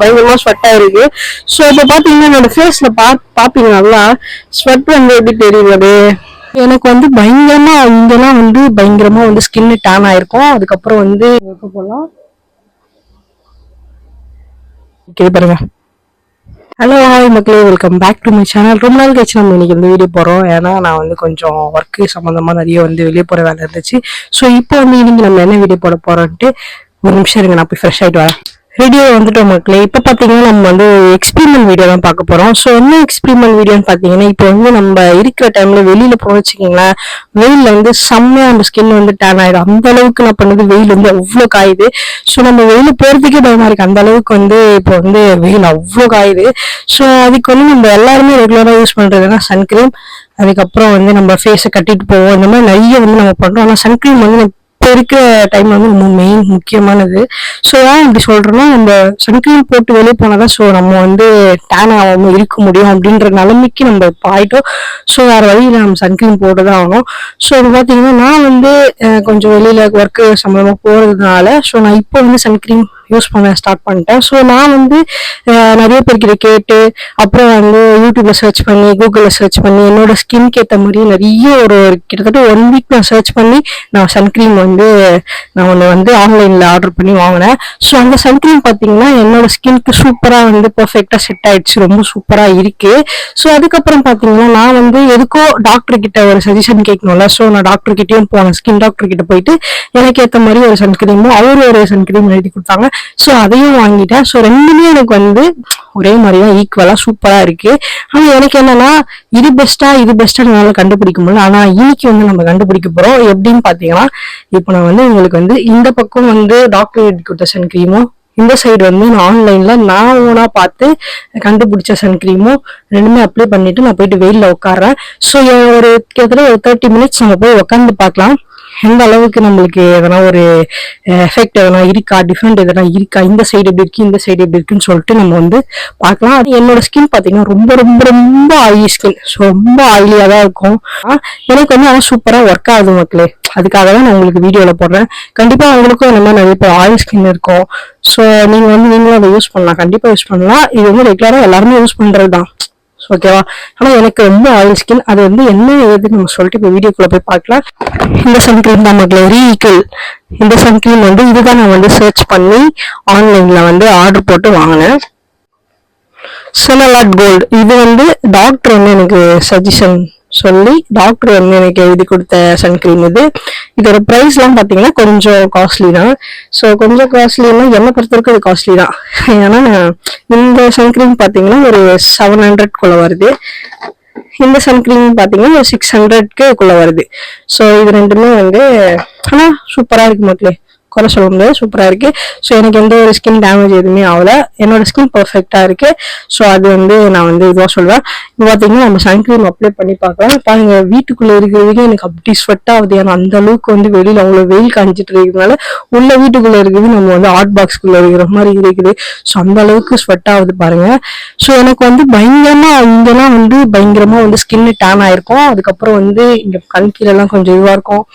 பயங்கரமா ஸ்வெட்டா இருக்கு. ஸோ இப்போ பாத்தீங்கன்னா என்னோட ஃபேஸ்ல பாப்பீங்க நல்லா ஸ்வெட் வந்து எப்படி தெரியுது. எனக்கு வந்து பயங்கரமா இங்கெல்லாம் வந்து பயங்கரமா வந்து ஸ்கின் டேன் ஆயிருக்கும். அதுக்கப்புறம் வந்து போலாம் பாருங்க. ஹலோ ஹாய் மக்களே, welcome back to my channel. ரொம்ப நாள் கழிச்சு நம்ம இன்னைக்கு இந்த வீடியோ போறோம். ஏன்னா நான் வந்து கொஞ்சம் ஒர்க்கு சம்மந்தமா நிறைய வந்து வெளியே போற வேலை இருந்துச்சு. ஸோ இப்போ வந்து இன்னைக்கு நம்ம என்ன வீடியோ போட போறோம்ட்டு ஒரு நிமிஷம் இருங்க, நான் போய் ஃப்ரெஷ் ஆயிட்டு வரேன். ரெடியோ வந்துட்டோம் மக்களே. இப்போ பார்த்தீங்கன்னா நம்ம வந்து எக்ஸ்பிரிமெண்ட் வீடியோ தான் பார்க்க போறோம். ஸோ என்ன எக்ஸ்பிரிமெண்ட் வீடியோன்னு பார்த்தீங்கன்னா, இப்போ வந்து நம்ம இருக்கிற டைம்ல வெளியில போக வச்சுக்கிங்களேன், வெயில்ல வந்து செம்மையா நம்ம ஸ்கின் வந்து டேன் ஆயிடும். அந்த அளவுக்கு நான் பண்ணது, வெயில் வந்து அவ்வளோ காயுது. ஸோ நம்ம வெயில போறதுக்கே பயமா இருக்கு, அந்த அளவுக்கு வந்து இப்போ வந்து வெயில் அவ்வளோ காயுது. ஸோ அதுக்கு வந்து நம்ம எல்லாருமே ரெகுலரா யூஸ் பண்றதுன்னா சன்கிரீம். அதுக்கப்புறம் வந்து நம்ம ஃபேஸை கட்டிட்டு போவோம். இந்த மாதிரி நிறைய வந்து நம்ம பண்றோம். ஆனால் சன்கிரீம் வந்து இப்போ இருக்கிற டைம் வந்து ரொம்ப மெயின் முக்கியமானது. ஸோ ஏன் இப்படி சொல்றோம்னா, நம்ம சன்கிரீம் போட்டு வெளியே போனாதான் ஸோ நம்ம வந்து டேன் ஆகாம இருக்க முடியும் அப்படின்ற நிலைமைக்கு நம்ம இப்போ ஆயிட்டோம். ஸோ வேற வழியில நம்ம சன்கிரீம் போட்டு தான் ஆகணும். ஸோ அது பார்த்தீங்கன்னா நான் வந்து கொஞ்சம் வெளியில ஒர்க்கு சம்பந்தமா போறதுனால ஸோ நான் இப்போ வந்து சன்கிரீம் யூஸ் பண்ண ஸ்டார்ட் பண்ணிட்டேன். ஸோ நான் வந்து நிறைய பேர்கிட்ட கேட்டு அப்புறம் வந்து யூடியூப்ல சர்ச் பண்ணி கூகுளில் சர்ச் பண்ணி என்னோட ஸ்கின்க்கு ஏற்ற மாதிரி நிறைய ஒரு கிட்டத்தட்ட 1 வீக் நான் சர்ச் பண்ணி நான் சன்கிரீம் வந்து நான் ஒன்று வந்து ஆன்லைனில் ஆர்டர் பண்ணி வாங்கினேன். ஸோ அந்த சன்கிரீம் பார்த்தீங்கன்னா என்னோட ஸ்கின்க்கு சூப்பராக வந்து பர்ஃபெக்டாக செட் ஆயிடுச்சு, ரொம்ப சூப்பராக இருக்கு. ஸோ அதுக்கப்புறம் பார்த்தீங்கன்னா நான் வந்து எதுக்கோ டாக்டர் கிட்ட ஒரு சஜஷன் கேட்கணும்ல. ஸோ நான் டாக்டர் கிட்டேயும் போனேன், ஸ்கின் டாக்டர் கிட்ட போயிட்டு எனக்கு ஏற்ற மாதிரி ஒரு சன்கிரீமும் அவர் ஒரு சன்கிரீம் எழுதி கொடுத்தாங்க. ஸோ அதையும் வாங்கிட்டேன். ஸோ ரெண்டுமே எனக்கு வந்து ஒரே மாதிரிதான் ஈக்குவலா சூப்பரா இருக்கு. ஆனா எனக்கு என்னன்னா இது பெஸ்டா என்னால கண்டுபிடிக்க முடியல. ஆனா இன்னைக்கு வந்து நம்ம கண்டுபிடிக்க போறோம். எப்படின்னு பாத்தீங்கன்னா, இப்போ நான் வந்து உங்களுக்கு வந்து இந்த பக்கம் வந்து டாக்டர் எழுதி கொடுத்த சன்கிரீமும், இந்த சைடு வந்து நான் ஆன்லைன்ல நான் ஓனா பார்த்து கண்டுபிடிச்ச சன்கிரீமும் ரெண்டுமே அப்ளை பண்ணிட்டு நான் போயிட்டு வெயில்ல உட்காடுறேன். ஸோ ஒரு கிட்டத்தட்ட ஒரு 30 மினிட்ஸ் நம்ம போய் உட்காந்து பார்க்கலாம் எந்த அளவுக்கு நம்மளுக்கு எதனா ஒரு எஃபெக்ட் எதனா இருக்கா, டிஃப்ரெண்ட் எதனா இருக்கா, இந்த சைடு எப்படி இருக்கு இந்த சைடு எப்படி இருக்குன்னு சொல்லிட்டு நம்ம வந்து பார்க்கலாம். அது என்னோட ஸ்கின் பார்த்தீங்கன்னா ரொம்ப ரொம்ப ரொம்ப ஆயிலி ஸ்கின். ஸோ ரொம்ப ஆயிலியா தான் இருக்கும். எனக்கு வந்து ஆனால் சூப்பரா ஒர்க் ஆகுது மக்களே. அதுக்காக தான் நான் உங்களுக்கு வீடியோல போடுறேன். கண்டிப்பா அவங்களுக்கும் இந்த மாதிரி நிறைய பேர் ஆயில் ஸ்கின் இருக்கும். ஸோ நீங்க வந்து நீங்களும் அதை யூஸ் பண்ணலாம், கண்டிப்பா யூஸ் பண்ணலாம். இது வந்து ரெகுலரா எல்லாருமே யூஸ் பண்றது தான், ஓகேவா. ஆனா எனக்கு ரொம்ப ஆயில் ஸ்கின். அது வந்து என்ன ஏதுன்னு நம்ம சொல்லிட்டு இப்போ வீடியோக்குள்ள போய் பார்க்கலாம். இந்த சன்கிரீம் தான் மக்களே, ரீகல். இந்த சன்கிரீம் வந்து இதுதான் நான் வந்து சர்ச் பண்ணி ஆன்லைன்ல வந்து ஆர்டர் போட்டு வாங்கினேன். செனலாட் கோல்டு. இது வந்து டாக்டர் வந்து எனக்கு சஜஷன் சொல்லி டாக்டர் வந்து எனக்கு எழுதி கொடுத்த சன்கிரீம் இது. இதோட ப்ரைஸ் எல்லாம் பாத்தீங்கன்னா கொஞ்சம் காஸ்ட்லி தான். ஸோ கொஞ்சம் காஸ்ட்லின்னா என்னை பொறுத்த வரைக்கும் அது காஸ்ட்லி தான். ஏன்னா இந்த சன்கிரீம் பாத்தீங்கன்னா ஒரு 700 வருது. இந்த சன்கிரீம் பாத்தீங்கன்னா ஒரு 600 வருது. ஸோ இது ரெண்டுமே வந்து ஆனா சூப்பரா இருக்கு மக்களே, குறை சொல்ல முடியாது, சூப்பரா இருக்கு. ஸோ எனக்கு எந்த ஒரு ஸ்கின் டேமேஜ் எதுவுமே ஆகல, என்னோட ஸ்கின் பர்ஃபெக்டா இருக்கு. ஸோ அது வந்து நான் வந்து இதுவா சொல்லுவேன். இப்போ பாத்தீங்கன்னா நம்ம சன்கிரீம் அப்ளை பண்ணி பார்க்கலாம். பாருங்க, வீட்டுக்குள்ள இருக்கிறதுக்கு எனக்கு அப்படி ஸ்வெட் ஆகுது. ஏன்னா அந்த அளவுக்கு வந்து வெளியில அவ்வளவு வெயில் காஞ்சிட்டு இருக்கிறதுனால உள்ள வீட்டுக்குள்ள இருக்குது நம்ம வந்து ஹாட் பாக்ஸ்குள்ள இருக்கிற மாதிரி இருக்குது. ஸோ அந்த அளவுக்கு ஸ்வெட் ஆகுது பாருங்க. ஸோ எனக்கு வந்து பயங்கரமா இங்கெல்லாம் வந்து பயங்கரமா வந்து ஸ்கின் டேன் ஆயிருக்கும். அதுக்கப்புறம் வந்து இங்க கண் கீழே எல்லாம் கொஞ்சம் இதுவா இருக்கும்.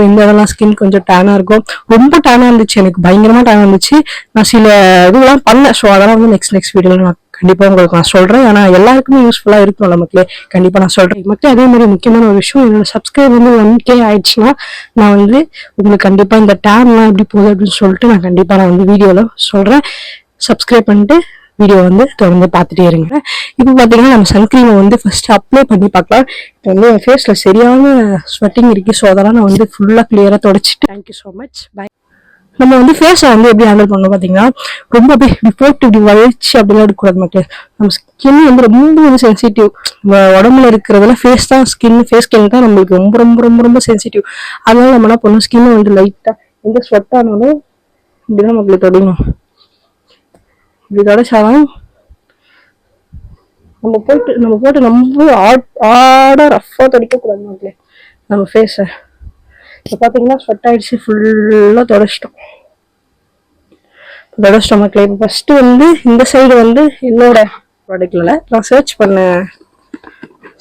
இந்த இதெல்லாம் ஸ்கின் கொஞ்சம் டேனா இருக்கும். ரொம்ப டேனா இருந்துச்சு, எனக்கு பயங்கரமா டேனா இருந்துச்சு. நான் சில இதெல்லாம் பண்ணேன். ஸோ அதெல்லாம் வந்து நெக்ஸ்ட் வீடியோல நான் கண்டிப்பா உங்களுக்கு நான் சொல்றேன். ஏன்னா எல்லாருக்குமே யூஸ்ஃபுல்லா இருக்கும் நமக்கு, கண்டிப்பா நான் சொல்றேன். மக்கள் அதே மாதிரி முக்கியமான ஒரு விஷயம், என்னோட சப்ஸ்கிரைப் வந்து 1K ஆயிடுச்சுன்னா நான் வந்து உங்களுக்கு கண்டிப்பா இந்த டேன்லாம் எப்படி போகுது அப்படின்னு சொல்லிட்டு நான் கண்டிப்பா நான் வந்து வீடியோல சொல்றேன். சப்ஸ்கிரைப் பண்ணிட்டு வீடியோ வந்து தொடர்ந்து பார்த்துட்டே இருங்க. இப்போ பார்த்தீங்கன்னா நம்ம சன்கிரீமை வந்து ஃபர்ஸ்ட் அப்ளை பண்ணி பார்க்கலாம். இப்போ வந்து என் ஃபேஸில் சரியான ஸ்வெட்டிங் இருக்கு. ஸோ அதெல்லாம் நான் வந்து ஃபுல்லாக கிளியராக தொடச்சிட்டு தேங்க்யூ ஸோ மச், பை. நம்ம வந்து ஃபேஸை வந்து எப்படி ஹேண்டில் பண்ணணும் பார்த்தீங்கன்னா, ரொம்ப அப்படியே இப்படி போட்டு இப்படி வளைச்சு அப்படிலாம் எடுக்கக்கூடாது மக்கள். நம்ம ஸ்கின் வந்து ரொம்ப வந்து சென்சிட்டிவ். உடம்புல இருக்கிறதுல ஃபேஸ் ஸ்கின் தான் நம்மளுக்கு ரொம்ப ரொம்ப ரொம்ப ரொம்ப சென்சிட்டிவ். அதனால நம்ம என்ன பண்ணணும், ஸ்கின்னை வந்து லைட்டாக எந்த ஸ்வெட் ஆனாலும் இப்படிதான் நம்மளுக்கு தொடங்கணும். இப்படி தொடச்சாலும் நம்ம போட்டு ரொம்ப ஆடா ரஃபா தொடக்க கூடாது மக்களே நம்ம ஃபேஸை. இப்போ பார்த்தீங்கன்னா ஸ்வெட் ஆயிடுச்சு, ஃபுல்லாக தொடச்சிட்டோம் மக்களே. இப்போ ஃபர்ஸ்ட் வந்து இந்த சைடு வந்து என்னோட ப்ராடக்ட்ல நான் சர்ச் பண்ண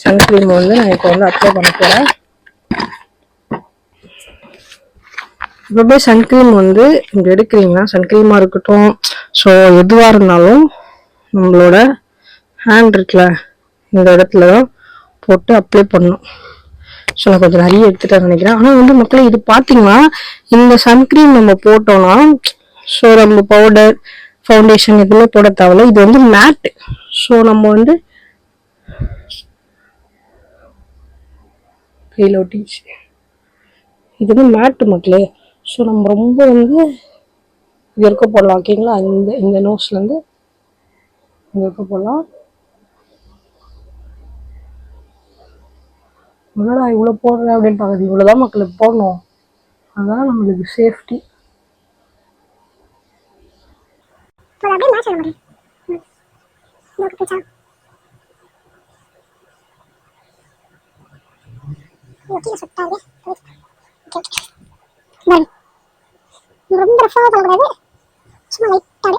சன்கிரீம் வந்து நான் இப்போ வந்து அப்ளை பண்ண போறேன். எப்பவுமே சன்கிரீம் வந்து இங்க எடுக்கிறீங்கன்னா சன்கிரீமா இருக்கட்டும், ஸோ எதுவா இருந்தாலும் நம்மளோட ஹேண்ட் இருக்குல்ல இந்த இடத்துல தான் போட்டு அப்ளை பண்ணணும். ஸோ நான் கொஞ்சம் நிறைய எடுத்துட்டேன் நினைக்கிறேன். ஆனால் வந்து மக்களே இது பார்த்தீங்கன்னா இந்த சன்கிரீம் நம்ம போட்டோம்னா ஸோ நம்ம பவுடர் ஃபவுண்டேஷன் எதுவுமே போட தேவையில்ல. இது வந்து மேட். ஸோ நம்ம வந்து கையில் ஒட்டிச்சு. இது வந்து மேட்டு மக்களே. ஸோ நம்ம ரொம்ப வந்து இது இருக்க போடலாம். ஓகேங்களா? இந்த நோஸ்லேருந்து இங்கே இருக்க போடலாம். என்னடா இவ்வளோ போடுறேன் அப்படின்னு பார்க்குறது, இவ்வளோதான் மக்களுக்கு போடணும். அதான் நம்மளுக்கு சேஃப்டி. ரொம்ப ரஃபாக பண்ணக்கூடாது, சும்மா லைட்டாக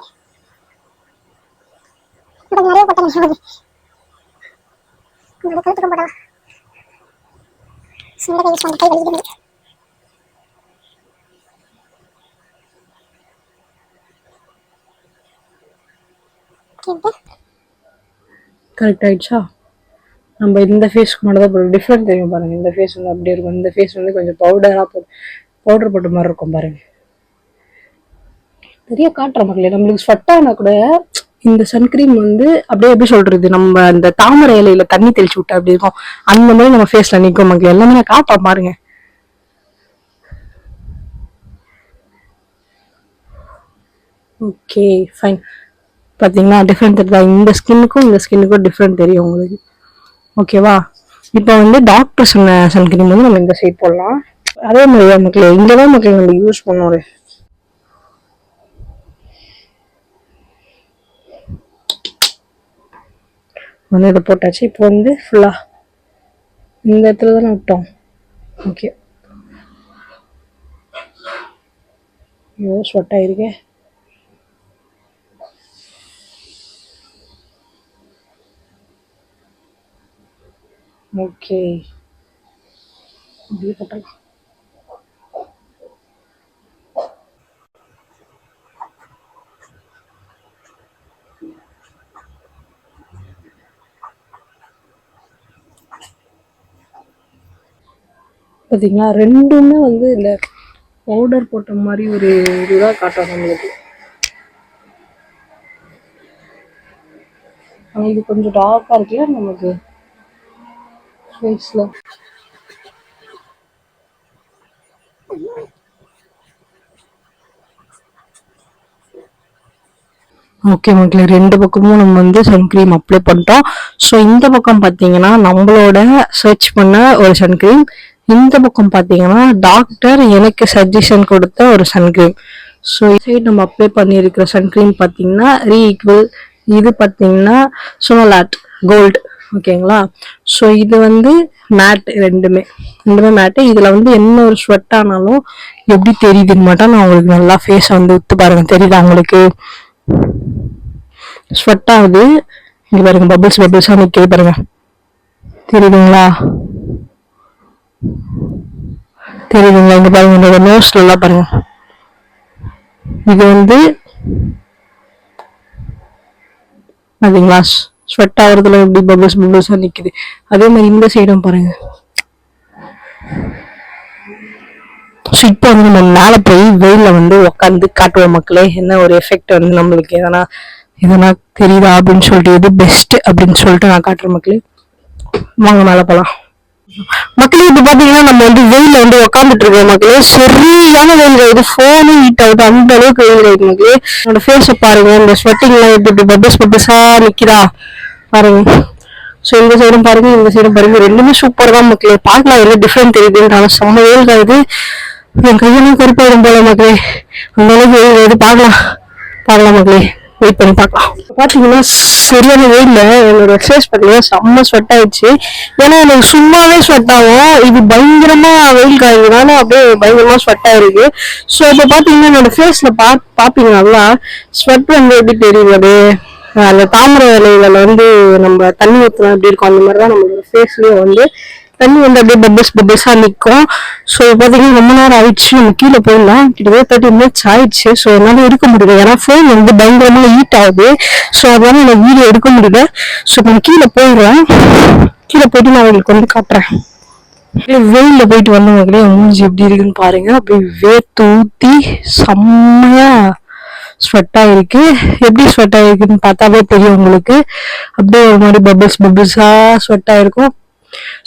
கொஞ்சம் நிறைய போட்டேன். உங்களோட கழுத்துக்கு போடலாம். சுண்ட கை யூஸ் பண்ண கை வலிக்குது. கரெக்ட் ஆயிடுச்சா? நம்ம இந்த ஃபேஸ்க்கு மட்டும் தான் போடுறோம். டிஃப்ரெண்ட் தெரியும் பாருங்க. இந்த ஃபேஸ் வந்து அப்படியே இருக்கும், இந்த ஃபேஸ் வந்து கொஞ்சம் பவுடர் போட்ட மாதிரி இருக்கும் பாருங்க. நிறைய காட்டுற மக்களே. நம்மளுக்கு ஸ்வெட் ஆனா கூட இந்த சன்கிரீம் வந்து அப்படியே எப்படி சொல்றது, நம்ம அந்த தாமரை இலையில தண்ணி தெளிச்சு விட்டா அப்படி இருக்கும், அந்த மாதிரி நம்ம ஃபேஸ்ல நிற்கும் மக்களே. எல்லாமே நான் காட்டுறேன் பாருங்க. Okay fine. பார்த்தீங்களா டிஃப்ரெண்ட் தெரியுதா? இந்த ஸ்கின்னுக்கும் டிஃப்ரெண்ட் தெரியும் உங்களுக்கு. ஓகேவா? இப்போ வந்து டாக்டர் சொன்ன சன்கிரீம் வந்து நம்ம இந்த சைட் போடலாம். அதே மாதிரி மக்களே இங்கே தான் மக்களே நம்ம யூஸ் பண்ணுவோம். வந்து இதை போட்டாச்சு. இப்போ வந்து ஃபுல்லாக இந்த இடத்துல தானே விட்டோம். ஓகே. ஐயோ ஸ்வெட் ஆயிருக்கே. ஓகே அப்படியே போட்டலாம். பார்த்தீங்களா ரெண்டுமே வந்து இந்த பவுடர் போட்ட மாதிரி ஒரு இதுதான் காட்டும் நம்மளுக்கு. ஆனால் இது கொஞ்சம் டார்க்காக இருக்குல்ல நமக்கு ஃபேஸில். ஓகே மக்களே ரெண்டு பக்கமும் நம்ம வந்து சன்கிரீம் அப்ளை பண்ணிட்டோம். ஸோ இந்த பக்கம் பார்த்தீங்கன்னா நம்மளோட சர்ச் பண்ண ஒரு சன்கிரீம், இந்த பக்கம் பார்த்தீங்கன்னா டாக்டர் எனக்கு சஜஷன் கொடுத்த ஒரு சன்கிரீம். ஸோ சைடு நம்ம அப்ளை பண்ணியிருக்கிற சன்கிரீம் பார்த்தீங்கன்னா ரீஈக்வல், இது பார்த்தீங்கன்னா சோனோலாட் கோல்டு. ஓகேங்களா? ஸோ இது வந்து மேட், ரெண்டுமே மேட்டு. இதில் வந்து என்ன ஒரு ஸ்வெட் ஆனாலும் எப்படி தெரியுதுன்னு மட்டும் நான் உங்களுக்கு நல்லா ஃபேஸை வந்து உத்து பாருங்க. தெரியுதா உங்களுக்கு? ஸ்வெட் ஆகுது இங்க பாருங்க, பபிள்ஸா நிற்கிது பாருங்க. தெரியுதுங்களா? இங்க பாருங்க என்னோட நோஸ்ல எல்லாம் பாருங்க. இது வந்து பாத்தீங்களா ஸ்வெட் ஆகுறதுல எப்படி பபிள்ஸா நிக்குது. அதே மாதிரி இந்த சைடும் பாருங்க. இப்போ வந்து நம்ம மேலே போய் வெயில வந்து உட்காந்து காட்டுவோம் மக்களே, என்ன ஒரு எஃபெக்ட் வந்து நம்மளுக்கு எதனா தெரியுதா அப்படின்னு சொல்லிட்டு, எது பெஸ்ட் அப்படின்னு சொல்லிட்டு நான் காட்டுறேன் மக்களே. வாங்க மேலே போலாம் மக்களே. இப்ப பாத்தீங்கன்னா நம்ம வந்து வெயில வந்து உட்காந்துட்டு இருக்கோம் மக்களே. சரியான வெயில் ஆகுது, போனும் ஹீட் ஆகுது, அந்த அளவுக்கு வெயில் ஆகுது மக்களே. என்னோட ஃபேஸை பாருங்க, இந்த ஸ்வெட்டிங் எல்லாம் எப்படி பபிள்ஸா நிக்கிறா பாருங்க. ஸோ இந்த சைடும் பாருங்க, இந்த சைடும் பாருங்க, ரெண்டுமே சூப்பர் தான் மக்களே. பார்க்கலாம் என்ன டிஃப்ரெண்ட் தெரியுதுன்றாங்க. செம்ம வெயில் ஆகுது, என் கையெல்லாம் கருப்பாயிடும் போல மக்களே. அந்த அளவுக்கு வெயில் ஆகுது. பார்க்கலாம் மக்களே, வெயிட் பண்ணி பார்க்கலாம். பாத்தீங்கன்னா சரியான வெயில்ல என்னோட ஃபேஸ் பார்த்தீங்கன்னா செம்ம ஸ்வெட் ஆயிடுச்சு. ஏன்னா எனக்கு சும்மாவே ஸ்வெட் ஆகும், இது பயங்கரமா வெயில் காய்கிறதுனால அப்படியே பயங்கரமா ஸ்வெட் ஆயிருக்கு. ஸோ இப்போ பாத்தீங்கன்னா என்னோட ஃபேஸ்ல பாப்பீங்க நல்லா ஸ்வெட் வந்து எப்படி தெரியுது, அப்படியே அந்த தாமரை இலையில வந்து நம்ம தண்ணி ஊற்றினா எப்படி இருக்கும் அந்த மாதிரிதான் நம்மளோட ஃபேஸ்லயும் வந்து தண்ணி வந்து அப்படியே பபிள்ஸா நிற்கும். ஸோ பார்த்தீங்கன்னா ரொம்ப நேரம் ஆயிடுச்சு, நம்ம கீழே போயிடலாம். கிட்டத்தட்ட 30 minutes ஆயிடுச்சு. ஸோ என்னால் எடுக்க முடியல, ஏன்னா ஃபோன் வந்து பயங்கரமாக ஹீட் ஆகுது. ஸோ அதனால எனக்கு வீடியோ எடுக்க முடியல. ஸோ நான் கீழே போயிடுறேன். கீழே போயிட்டு நான் உங்களுக்கு வந்து காட்டுறேன். வெயில்ல போயிட்டு வந்தவங்களே மூஞ்சி எப்படி இருக்குன்னு பாருங்க. அப்படியே வேர்த்து ஊத்தி செம்மையா ஸ்வெட் ஆயிருக்கு. எப்படி ஸ்வெட் ஆயிருக்குன்னு பார்த்தாவே தெரியும் உங்களுக்கு. அப்படியே ஒரு மாதிரி பபிள்ஸா ஸ்வெட் ஆயிருக்கும்.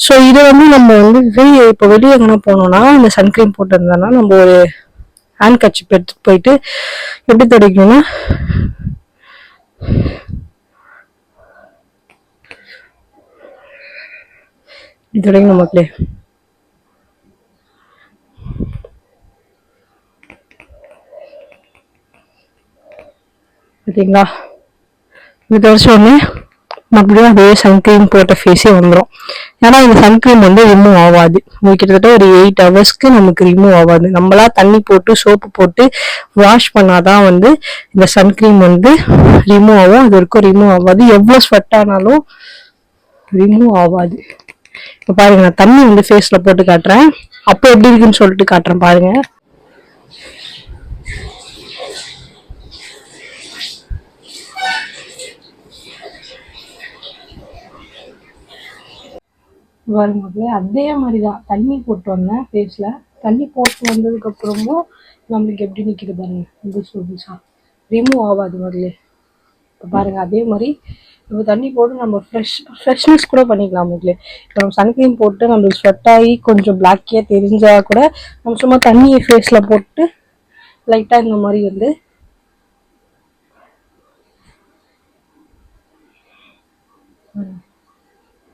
ஸோ இதை வந்து நம்ம வந்து இப்போ வெளியே எங்கன்னா போனோம்னா இந்த சன்க்ரீம் போட்டிருந்தோம்னா நம்ம ஒரு ஹேண்ட் கர்ச்சீப் எடுத்துட்டு போயிட்டு எப்படி துடைக்கணும்னா இப்படி துடைக்கணும் மக்களே. பார்த்தீங்களா, இது துடைச்ச உடனே மறுபடியும் அதே சன்க்ரீம் போட்ட ஃபேஸே வந்துடும். ஏன்னா இந்த சன்க்ரீம் வந்து ரிமூவ் ஆகாது. கிட்டத்தட்ட ஒரு 8 hours நமக்கு ரிமூவ் ஆகாது. நம்மளா தண்ணி போட்டு சோப்பு போட்டு வாஷ் பண்ணாதான் வந்து இந்த சன்க்ரீம் வந்து ரிமூவ் ஆகும். அது வரைக்கும் ரிமூவ் ஆகாது. எவ்வளோ ஸ்வெட் ஆனாலும் ரிமூவ் ஆகாது. இப்போ பாருங்க, நான் தண்ணி வந்து ஃபேஸ்ல போட்டு காட்டுறேன். அப்போ எப்படி இருக்குன்னு சொல்லிட்டு காட்டுறேன் பாருங்க. வரும்போது அதே மாதிரிதான் தண்ணி போட்டு வந்தேன் ஃபேஸ்ல. தண்ணி போட்டு வந்ததுக்கு அப்புறமும் நம்மளுக்கு எப்படி நிற்கிது பாருங்க, புதுசா ரிமூவ் ஆகாது முதல்ல. இப்போ பாருங்க அதே மாதிரி இப்போ தண்ணி போட்டு நம்ம ஃப்ரெஷ்னஸ் கூட பண்ணிக்கலாம் முதல்ல. இப்போ நம்ம சன்க்ரீம் போட்டு நம்மளுக்கு ஸ்வெட் ஆகி கொஞ்சம் பிளாக்கியா தெரிஞ்சா கூட நம்ம சும்மா தண்ணியை ஃபேஸ்ல போட்டு லைட்டா இந்த மாதிரி வந்து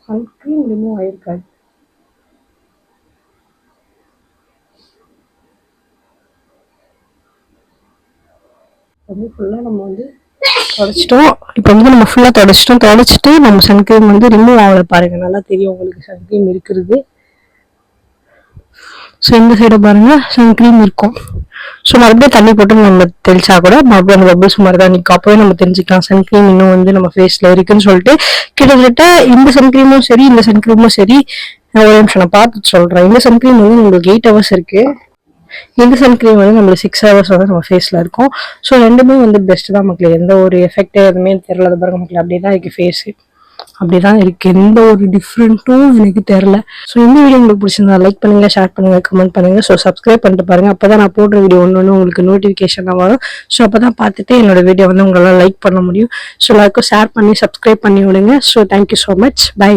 சன்க்ரீம் ரிமூவ் ஆயிருக்காது. வந்து ஃபுல்லாக நம்ம வந்து தொடச்சிட்டோம். இப்போ வந்து நம்ம ஃபுல்லாக தொடச்சிட்டு நம்ம சன்க்ரீம் வந்து ரிமூவ் ஆகலை பாருங்க. நல்லா தெரியும் உங்களுக்கு சன்க்ரீம் இருக்கிறது. ஸோ இந்த சைடை பாருங்க சன்க்ரீம் இருக்கும். ஸோ மறுபடியும் தண்ணி போட்டு நம்ம தெளிச்சா கூட மறுபடியும் அந்த பபிள்ஸ் மாதிரி தான் நிற்கும். அப்போவே நம்ம தெரிஞ்சுக்கலாம் சன்க்ரீம் இன்னும் வந்து நம்ம ஃபேஸில் இருக்குன்னு சொல்லிட்டு. கிட்டத்தட்ட இந்த சன்க்ரீமும் சரி இந்த சன்க்ரீமும் சரி, ஒரு நிமிஷம் நான் பார்த்துட்டு சொல்கிறேன். இந்த சன்க்ரீம் வந்து உங்களுக்கு 8 hours இருக்கு. இந்த சன்க்ரீம் வந்து நம்மளுக்கு 6 hours வந்து நம்ம ஃபேஸில் இருக்கும். ஸோ ரெண்டுமே வந்து பெஸ்ட் தான் மக்களே. எந்த ஒரு எஃபெக்ட் எதுவுமே தெரியல பாருங்க மக்களே. அப்படியே தான் இருக்குது ஃபேஸு, அப்படிதான் இருக்கு. எந்த ஒரு டிஃப்ரெண்ட்டும் எனக்கு தெரியல. ஸோ இந்த வீடியோ உங்களுக்கு பிடிச்சிருந்தா லைக் பண்ணுங்க, ஷேர் பண்ணுங்க, கமெண்ட் பண்ணுங்க. ஸோ சப்ஸ்கிரைப் பண்ணிட்டு பாருங்க. அப்பதான் நான் போடுற வீடியோ ஒன்று உங்களுக்கு நோட்டிஃபிகேஷனாக வரும். ஸோ அப்பதான் பார்த்துட்டு என்னோட வீடியோ வந்து உங்களால் லைக் பண்ண முடியும். ஸோ எல்லாருக்கும் ஷேர் பண்ணி சப்ஸ்கிரைப் பண்ணி விடுங்க. So thank you so much. By.